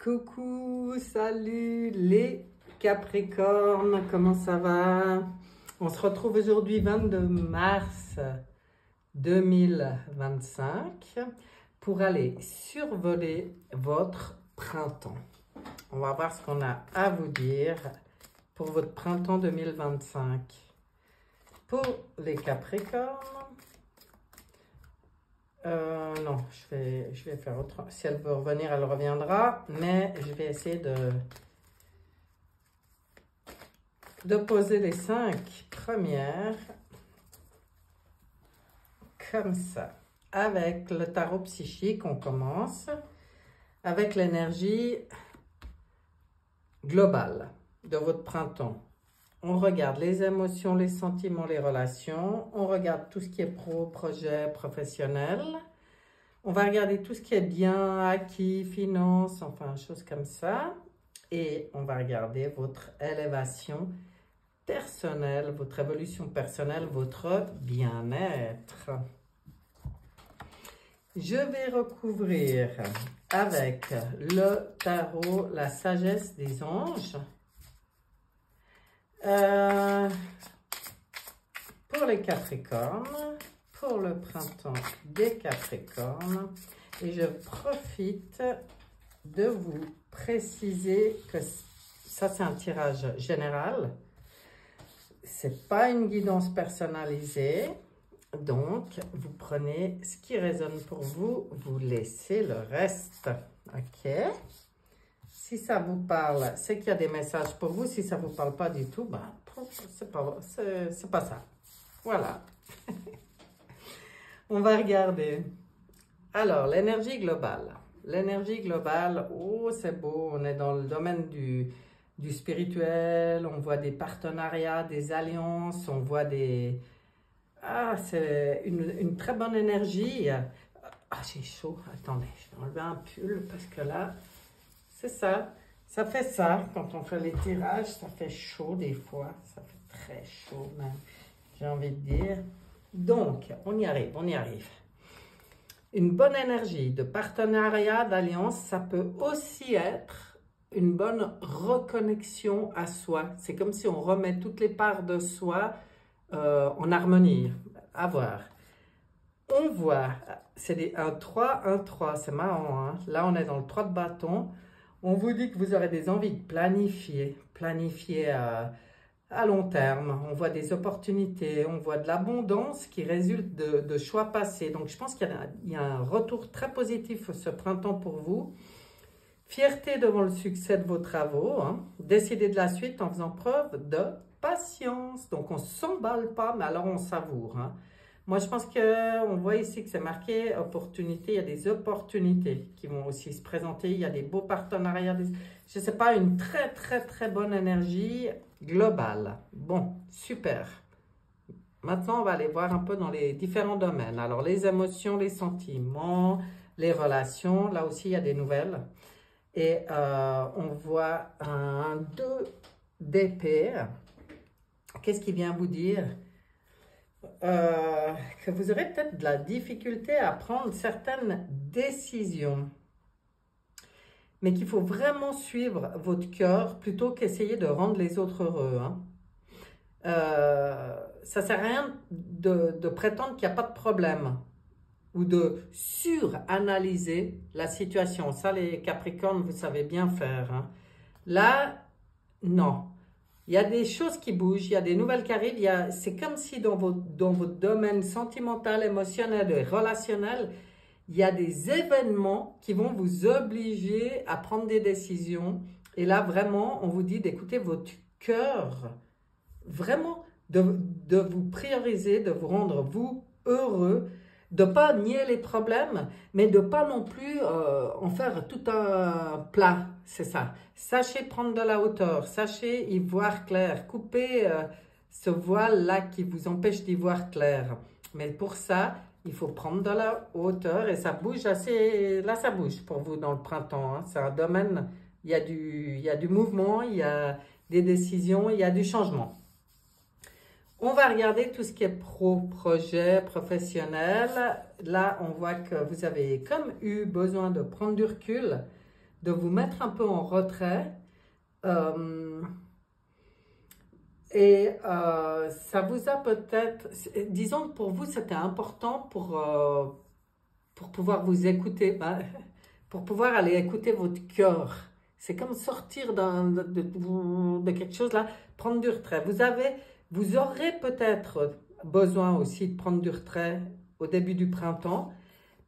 Coucou, salut les Capricornes, comment ça va? On se retrouve aujourd'hui 22 mars 2025 pour aller survoler votre printemps. On va voir ce qu'on a à vous dire pour votre printemps 2025. Pour les Capricornes, non, je vais faire autre. Si elle veut revenir, elle reviendra. Mais je vais essayer de poser les 5 premières comme ça. Avec le tarot psychique, on commence avec l'énergie globale de votre printemps. On regarde les émotions, les sentiments, les relations. On regarde tout ce qui est pro, projet, professionnel. On va regarder tout ce qui est bien, acquis, finances, enfin, choses comme ça. Et on va regarder votre élévation personnelle, votre évolution personnelle, votre bien-être. Je vais recouvrir avec le tarot la sagesse des anges. Pour les Capricornes, pour le printemps des Capricornes, et je profite de vous préciser que ça c'est un tirage général, c'est pas une guidance personnalisée, donc vous prenez ce qui résonne pour vous, vous laissez le reste, ok? Si ça vous parle, c'est qu'il y a des messages pour vous. Si ça ne vous parle pas du tout, ben, c'est pas ça. Voilà. On va regarder. Alors, l'énergie globale. L'énergie globale, oh, c'est beau. On est dans le domaine du spirituel. On voit des partenariats, des alliances. On voit des... Ah, c'est une très bonne énergie. Ah, j'ai chaud. Attendez, je vais enlever un pull parce que là... C'est ça, ça fait ça, quand on fait les tirages, ça fait chaud des fois, ça fait très chaud même, j'ai envie de dire. Donc, on y arrive, on y arrive. Une bonne énergie de partenariat, d'alliance, ça peut aussi être une bonne reconnexion à soi. C'est comme si on remet toutes les parts de soi en harmonie, à voir. On voit, c'est un 3, c'est marrant, hein? Là on est dans le 3 de bâton. On vous dit que vous aurez des envies de planifier à long terme. On voit des opportunités, on voit de l'abondance qui résulte de choix passés. Donc, je pense qu'il y a un retour très positif ce printemps pour vous. Fierté devant le succès de vos travaux. Hein. Décidez de la suite en faisant preuve de patience. Donc, on ne s'emballe pas, mais alors on savoure. Hein. Moi, je pense qu'on voit ici que c'est marqué opportunité. Il y a des opportunités qui vont aussi se présenter. Il y a des beaux partenariats. Je ne sais pas, une très, très, très bonne énergie globale. Bon, super. Maintenant, on va aller voir un peu dans les différents domaines. Alors, les émotions, les sentiments, les relations. Là aussi, il y a des nouvelles. Et on voit un 2 d'épée. Qu'est-ce qui vient vous dire? Que vous aurez peut-être de la difficulté à prendre certaines décisions, mais qu'il faut vraiment suivre votre cœur plutôt qu'essayer de rendre les autres heureux. Hein. Ça ne sert à rien de prétendre qu'il n'y a pas de problème ou de suranalyser la situation. Ça, les Capricornes, vous savez bien faire. Hein. Là, non. Il y a des choses qui bougent, il y a des nouvelles qui arrivent. C'est comme si dans votre domaine sentimental, émotionnel et relationnel, il y a des événements qui vont vous obliger à prendre des décisions. Et là, vraiment, on vous dit d'écouter votre cœur, vraiment de vous prioriser, de vous rendre, vous, heureux, de ne pas nier les problèmes, mais de ne pas non plus en faire tout un plat, c'est ça. Sachez prendre de la hauteur, sachez y voir clair, coupez ce voile-là qui vous empêche d'y voir clair. Mais pour ça, il faut prendre de la hauteur et ça bouge assez, là ça bouge pour vous dans le printemps. Hein. C'est un domaine, il y a du mouvement, il y a des décisions, il y a du changement. On va regarder tout ce qui est projet, professionnel. Là, on voit que vous avez comme eu besoin de prendre du recul, de vous mettre un peu en retrait. Ça vous a peut-être, disons que pour vous c'était important pour pouvoir vous écouter, pour pouvoir aller écouter votre cœur. C'est comme sortir de quelque chose là, prendre du retrait. Vous aurez peut-être besoin aussi de prendre du retrait au début du printemps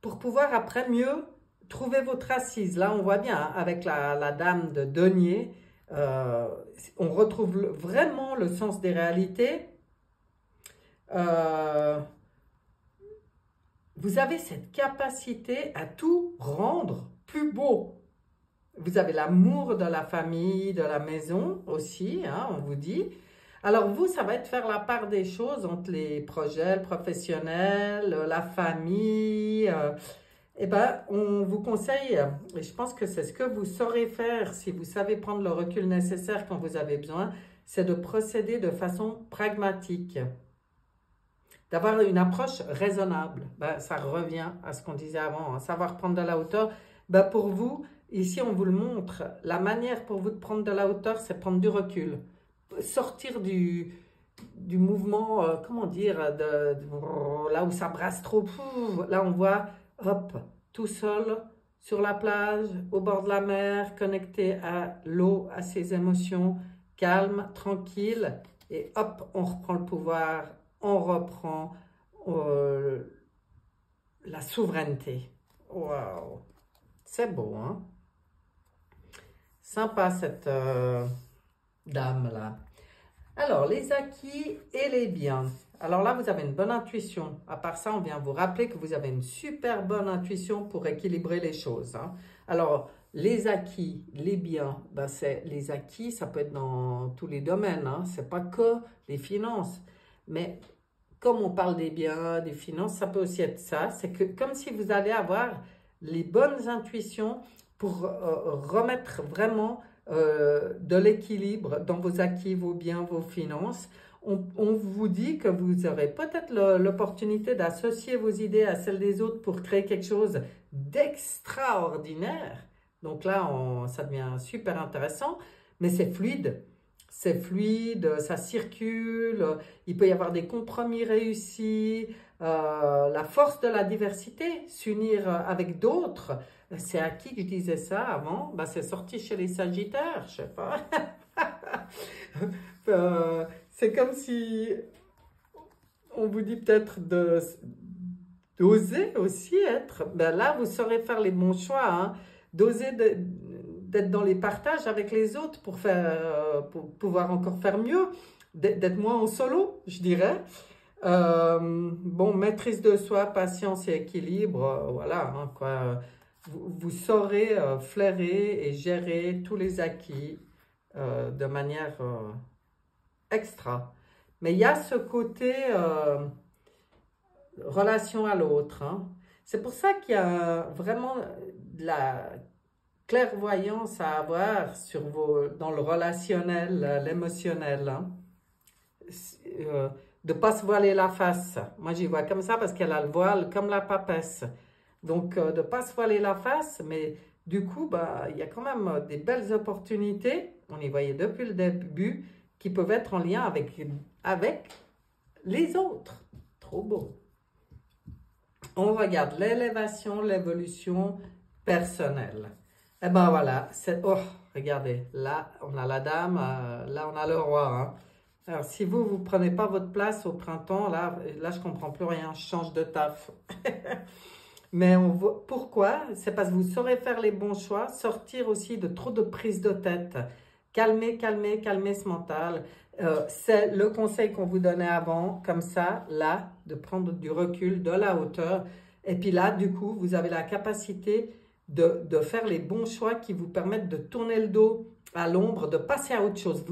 pour pouvoir après mieux trouver votre assise. Là on voit bien hein, avec la dame de denier, on retrouve vraiment le sens des réalités. Vous avez cette capacité à tout rendre plus beau. Vous avez l'amour de la famille, de la maison aussi, hein, on vous dit. Alors vous, ça va être faire la part des choses entre les projets, le professionnel, la famille. On vous conseille, et je pense que c'est ce que vous saurez faire si vous savez prendre le recul nécessaire quand vous avez besoin, c'est de procéder de façon pragmatique. D'avoir une approche raisonnable. Ça revient à ce qu'on disait avant, hein. Savoir prendre de la hauteur. Pour vous, ici on vous le montre, la manière pour vous de prendre de la hauteur, c'est prendre du recul. Sortir du mouvement, comment dire, là où ça brasse trop. Là on voit, hop, tout seul, sur la plage, au bord de la mer, connecté à l'eau, à ses émotions, calme, tranquille. Et hop, on reprend le pouvoir. On reprend la souveraineté. Waouh! C'est beau, hein? Sympa cette dame-là. Alors, les acquis et les biens. Alors là, vous avez une bonne intuition. À part ça, on vient vous rappeler que vous avez une super bonne intuition pour équilibrer les choses, hein. Alors, les acquis, les biens, les acquis, ça peut être dans tous les domaines, hein. Ce n'est pas que les finances. Mais comme on parle des biens, des finances, ça peut aussi être ça. C'est que comme si vous allez avoir les bonnes intuitions pour remettre vraiment de l'équilibre dans vos acquis, vos biens, vos finances. On vous dit que vous aurez peut-être l'opportunité d'associer vos idées à celles des autres pour créer quelque chose d'extraordinaire. Donc là, ça devient super intéressant, mais c'est fluide. C'est fluide, ça circule, il peut y avoir des compromis réussis, la force de la diversité, s'unir avec d'autres. C'est à qui que je disais ça avant? C'est sorti chez les Sagittaires, je sais pas. C'est comme si on vous dit peut-être d'oser aussi être. Là, vous saurez faire les bons choix, hein. D'oser d'être dans les partages avec les autres pour pouvoir encore faire mieux, d'être moins en solo, je dirais. Maîtrise de soi, patience et équilibre, voilà, hein, quoi. Vous saurez flairer et gérer tous les acquis de manière extra. Mais il y a ce côté relation à l'autre, hein. C'est pour ça qu'il y a vraiment de la clairvoyance à avoir dans le relationnel, l'émotionnel, hein. De ne pas se voiler la face. Moi, j'y vois comme ça parce qu'elle a le voile comme la papesse. Donc, de ne pas se voiler la face, mais du coup, il y a quand même des belles opportunités, on y voyait depuis le début, qui peuvent être en lien avec les autres. Trop beau. On regarde l'élévation, l'évolution personnelle. Et voilà, regardez, là, on a la dame, là, on a le roi, hein. Alors, si vous ne prenez pas votre place au printemps, là je ne comprends plus rien, je change de taf. Mais on voit pourquoi? C'est parce que vous saurez faire les bons choix, sortir aussi de trop de prises de tête. Calmer ce mental. C'est le conseil qu'on vous donnait avant, comme ça, là, de prendre du recul, de la hauteur. Et puis là, du coup, vous avez la capacité de faire les bons choix qui vous permettent de tourner le dos à l'ombre, de passer à autre chose.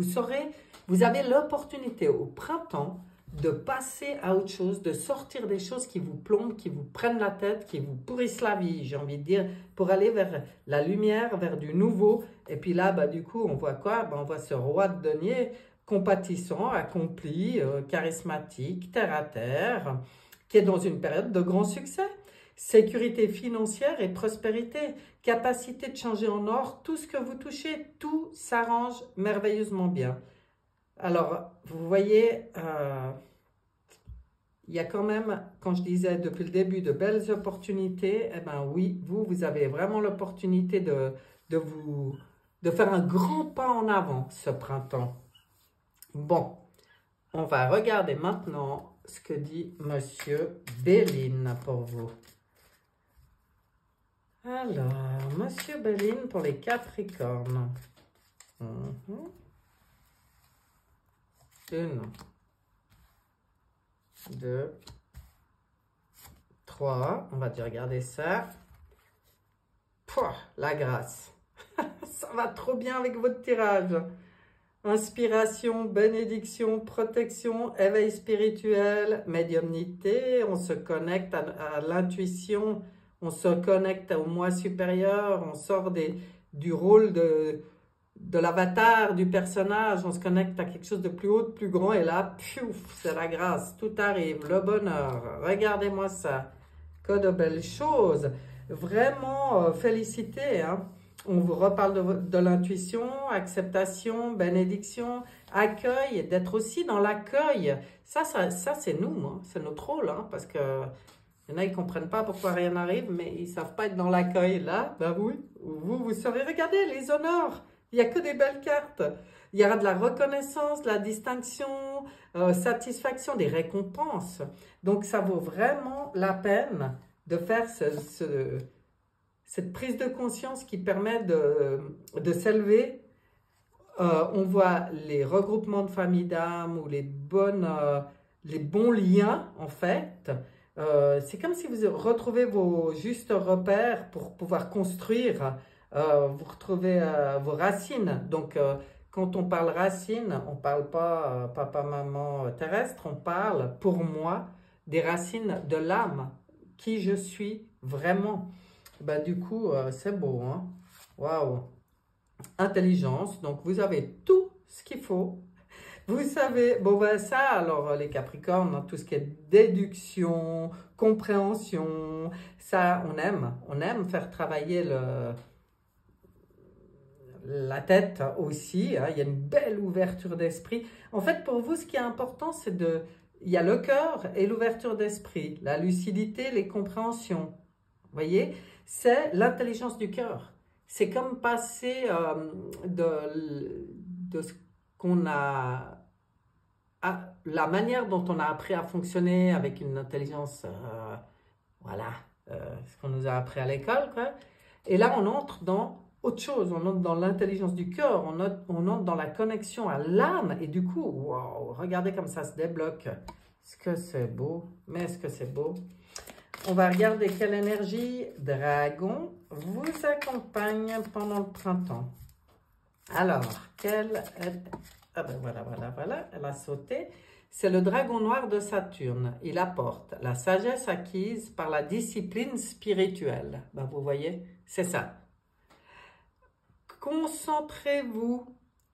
Vous avez l'opportunité au printemps de passer à autre chose, de sortir des choses qui vous plombent, qui vous prennent la tête, qui vous pourrissent la vie, j'ai envie de dire, pour aller vers la lumière, vers du nouveau. Et puis là, du coup, on voit quoi? On voit ce roi de denier compatissant, accompli, charismatique, terre à terre, qui est dans une période de grand succès. sécurité financière et prospérité, capacité de changer en or, tout ce que vous touchez, tout s'arrange merveilleusement bien. Alors, vous voyez, il y a quand même, quand je disais depuis le début, de belles opportunités. Eh bien oui, vous avez vraiment l'opportunité de faire un grand pas en avant ce printemps. Bon, on va regarder maintenant ce que dit Monsieur Béline pour vous. Alors, Monsieur Béline pour les Capricornes. Une, deux, trois. On va dire regarder ça. Pouah, la grâce. Ça va trop bien avec votre tirage. Inspiration, bénédiction, protection, éveil spirituel, médiumnité. On se connecte à l'intuition. On se connecte au moi supérieur. On sort du rôle de l'avatar, du personnage. On se connecte à quelque chose de plus haut, de plus grand. Et là, c'est la grâce. Tout arrive. Le bonheur. Regardez-moi ça. Que de belles choses. Vraiment, félicité, hein. On vous reparle de l'intuition, acceptation, bénédiction, accueil, d'être aussi dans l'accueil. Ça c'est nous, hein, c'est notre rôle, hein, parce que il y en a, ils ne comprennent pas pourquoi rien n'arrive, mais ils ne savent pas être dans l'accueil. Là, ben oui, vous savez, regardez les honneurs, il n'y a que des belles cartes. Il y aura de la reconnaissance, de la distinction, satisfaction, des récompenses. Donc, ça vaut vraiment la peine de faire cette prise de conscience qui permet de s'élever. On voit les regroupements de familles d'âmes ou les bons liens, en fait. C'est comme si vous retrouvez vos justes repères pour pouvoir construire, vous retrouvez vos racines. Donc, quand on parle racines, on ne parle pas papa, maman terrestre, on parle, pour moi, des racines de l'âme, qui je suis vraiment. Ben, du coup, c'est beau, hein? Waouh! Intelligence, donc vous avez tout ce qu'il faut. Vous savez, bon ben ça, alors les Capricornes, hein, tout ce qui est déduction, compréhension, ça on aime faire travailler la tête aussi, hein, il y a une belle ouverture d'esprit. En fait, pour vous, ce qui est important, c'est il y a le cœur et l'ouverture d'esprit, la lucidité, les compréhensions. Vous voyez, c'est l'intelligence du cœur. C'est comme passer de ce qu'on a, la manière dont on a appris à fonctionner avec une intelligence, voilà, ce qu'on nous a appris à l'école, quoi. Et là, on entre dans autre chose, on entre dans l'intelligence du cœur, on entre dans la connexion à l'âme, et du coup, wow, regardez comme ça se débloque. Est-ce que c'est beau? Mais est-ce que c'est beau? On va regarder quelle énergie dragon vous accompagne pendant le printemps. Alors, quelle est... Ah ben voilà, elle a sauté. C'est le dragon noir de Saturne. Il apporte la sagesse acquise par la discipline spirituelle. Ben, vous voyez, c'est ça. Concentrez-vous,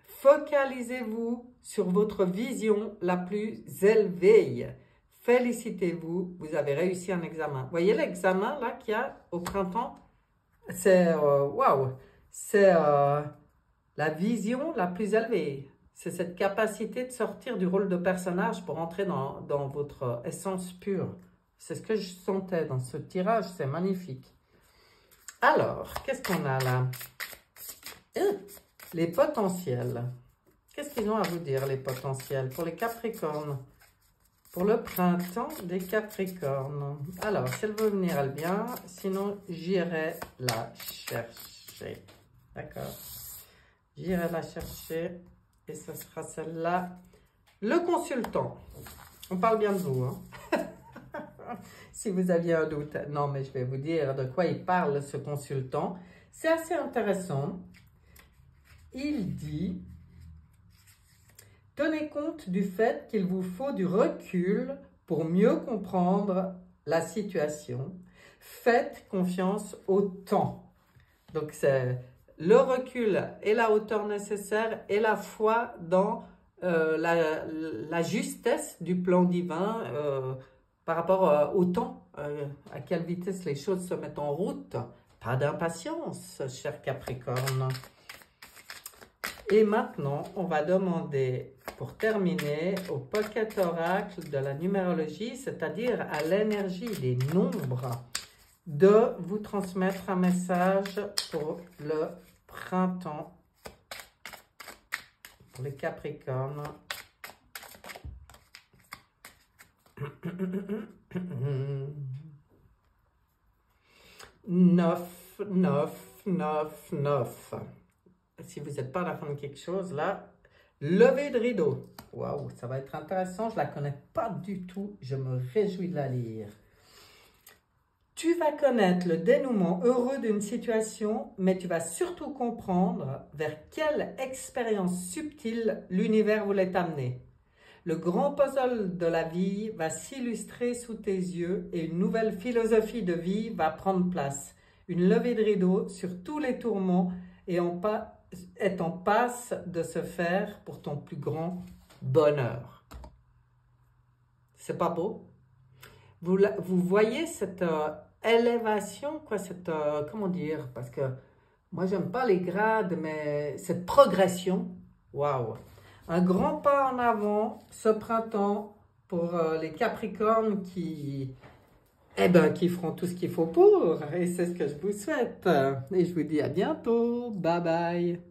focalisez-vous sur votre vision la plus élevée. Félicitez-vous, vous avez réussi un examen. Vous voyez l'examen là qu'il y a au printemps? C'est waouh, c'est la vision la plus élevée. C'est cette capacité de sortir du rôle de personnage pour entrer dans votre essence pure. C'est ce que je sentais dans ce tirage, c'est magnifique. Alors, qu'est-ce qu'on a là? Les potentiels. Qu'est-ce qu'ils ont à vous dire, les potentiels, pour les Capricornes? Pour le printemps des Capricornes. Alors, si elle veut venir, elle vient. Sinon, j'irai la chercher. D'accord? J'irai la chercher. Et ce sera celle-là. Le consultant. On parle bien de vous, hein? Si vous aviez un doute. Non, mais je vais vous dire de quoi il parle, ce consultant. C'est assez intéressant. Il dit... Tenez compte du fait qu'il vous faut du recul pour mieux comprendre la situation. Faites confiance au temps. Donc, c'est le recul et la hauteur nécessaire et la foi dans la justesse du plan divin par rapport au temps, à quelle vitesse les choses se mettent en route. Pas d'impatience, cher Capricorne. Et maintenant, on va demander, pour terminer, au Pocket Oracle de la numérologie, c'est-à-dire à l'énergie des nombres, de vous transmettre un message pour le printemps, pour les Capricornes. 9, 9, 9, 9. Si vous n'êtes pas à la fin de quelque chose, là, levée de rideau. Waouh, ça va être intéressant. Je ne la connais pas du tout. Je me réjouis de la lire. Tu vas connaître le dénouement heureux d'une situation, mais tu vas surtout comprendre vers quelle expérience subtile l'univers voulait t'amener. Le grand puzzle de la vie va s'illustrer sous tes yeux et une nouvelle philosophie de vie va prendre place. Une levée de rideau sur tous les tourments est en passe de se faire pour ton plus grand bonheur. C'est pas beau? Vous voyez cette élévation, quoi, cette, comment dire, parce que moi j'aime pas les grades, mais cette progression, waouh! Un grand pas en avant ce printemps pour les Capricornes qui feront tout ce qu'il faut pour, et c'est ce que je vous souhaite. Et je vous dis à bientôt, bye bye!